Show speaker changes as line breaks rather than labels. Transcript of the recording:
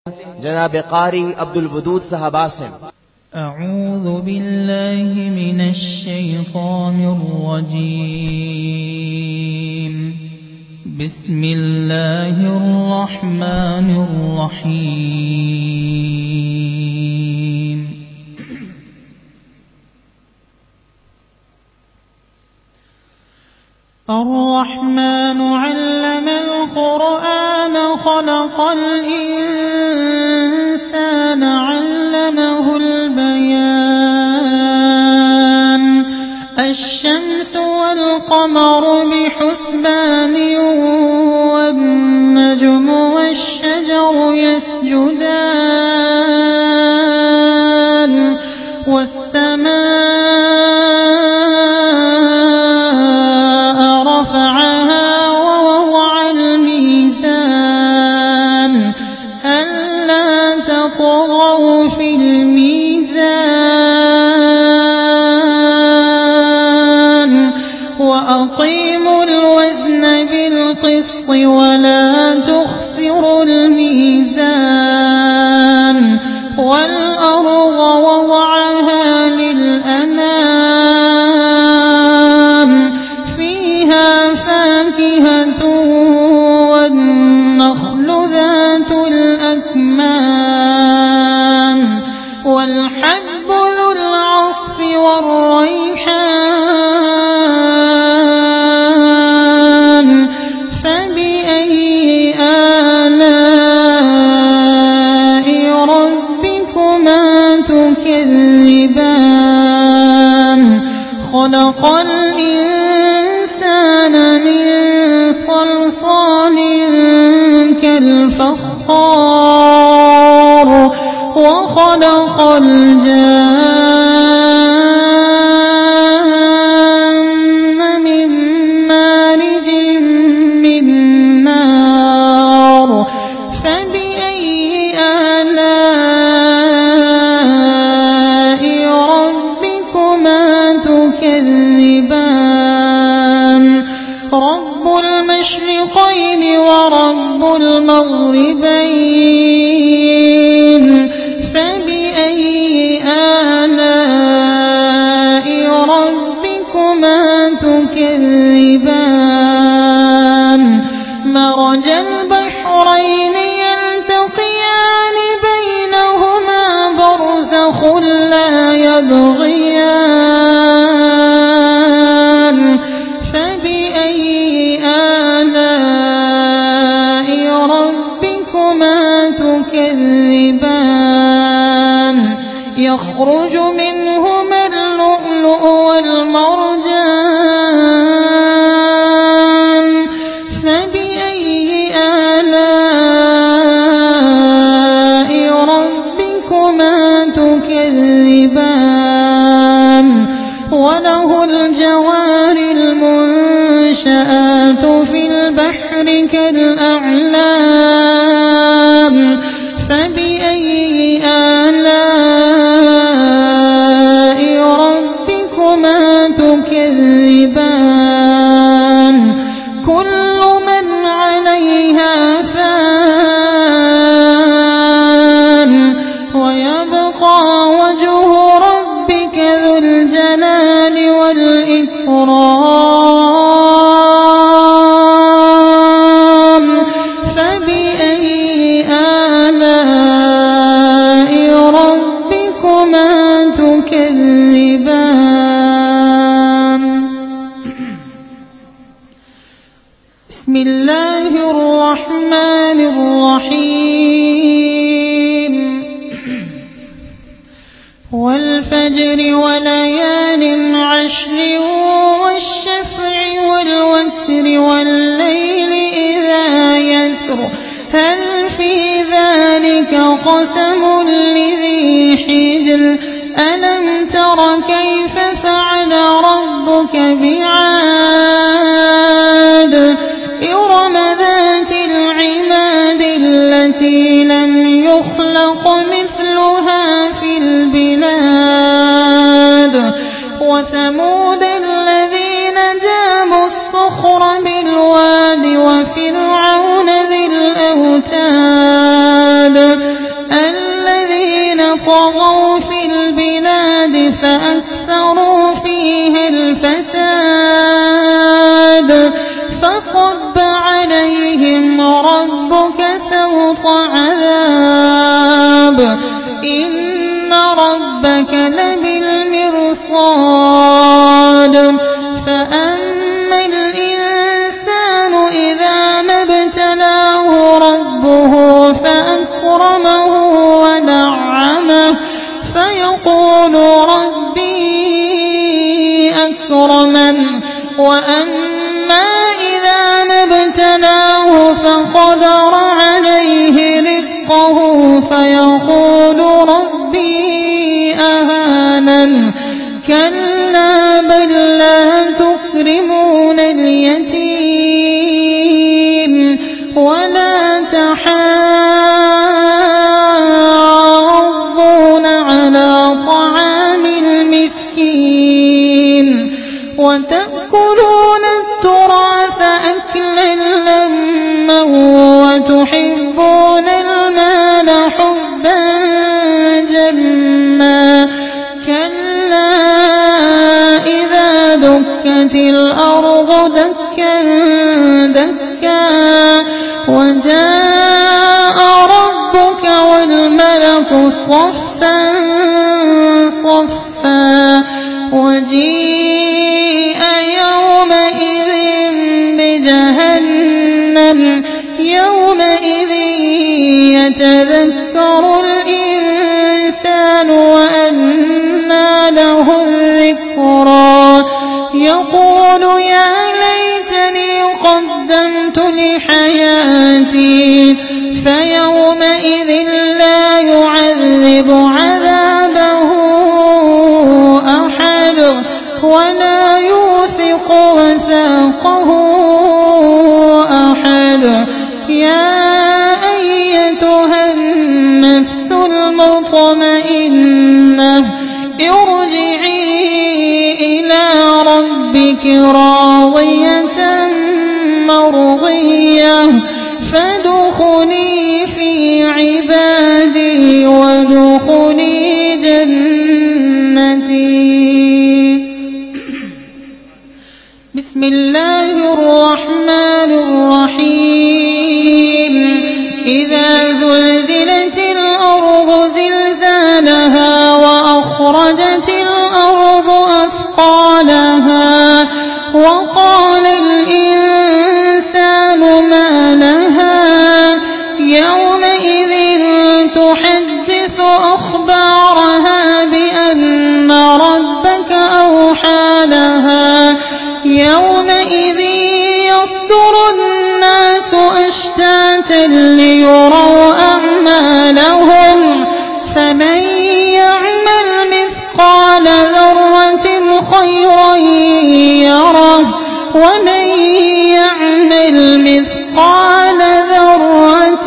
जनाब कारी अब्दुल वदूद साहब आसिम।
अऊज़ु बिल्लाहि मिनश शैतानिर रजीम। बिस्मिल्लाहिर रहमानिर रहीम। अर्रहमानु अल्लमल क़ुरआन ख़लक़ल इंसान अल्लमहुल बयान। अश्शम्सु वल क़मरु बिहुस्बान वन्नजुमु वश्शजरु यस्जुदान طغوا في الميزان وأقيموا الوزن بالقسط ولا تخسروا الميزان والأرض وضعها للأنام فيها فاكهة والنخل ذات الأكمام والحب ذو العصف والريحان فبأي آلاء ربكما تكذبان خلق الإنسان من صلصال كالفخار وخلق الجان من مارج من نار فبأي آلاء ربكما تكذبان رب المشرقين ورب المغربين فبأي آلاء ربكما تكذبان مرج البحرين يلتقيان بينهما برزخ لا يبغيان فبأي آلاء ربكما تكذبان يخرج منهما اللؤلؤ والمرجان فبأي آلاء ربكما تكذبان وله الجوار المنشآت في البحر كالأعلام فبأي آلاء ربكما تكذبان كل من عليها فان ويبقى وجه ربك ذو الجلال والإكرام فبأي آلاء ربكما تكذبان بسم الله الرحمن الرحيم والفجر وليال عشر والشفع والوتر والليل إذا يسر هل في ذلك قسم لذي حجر ألم تر كيف فعل ربك بعاد إرم ذات العماد التي لم يخلق مثلها في البلاد وثمود الذين جابوا الصخر بالواد وفرعون ذي الأوتاد ربك سوط عذاب إن ربك لبالمرصاد فأما الإنسان إذا ما ابتلاه ربه فأكرمه ونعمه فيقول ربي أكرمن وأما إذا ما ابتلاه فقدر عليه رزقه فيقول ربي أهانن كلا بل لا تكرمون اليتيم ولا تحاضون على طعام المسكين وتأكلون التراث أكلا لما وتحبون المال حبا جما كلا إذا دكت الأرض دكا دكا وجاء ربك والملك صفا صفا وجيء يومئذ بجهنم يومئذ يتذكر الإنسان وأنى له الذكرى يقول يا ليتني قدمت لحياتي فيومئذ لا يعذب عذابه أحد ولا يوثق وثاقه أحد يا أيتها النفس المطمئنة ارجعي إلى ربك راضية مرضية فادخلي في عبادي وادخلي جنتي. بسم الله الرحمن الرحيم إذا زلزلت الأرض زلزالها وأخرجت الأرض أثقالها وقال الإنسان ما لها يومئذ تحدث أخبارها بأن ربك أوحى لها يومئذ يصدر الناس أشتاتا ليروا أعمالهم فمن يعمل مثقال ذرة خيرا يره ومن يعمل مثقال ذرة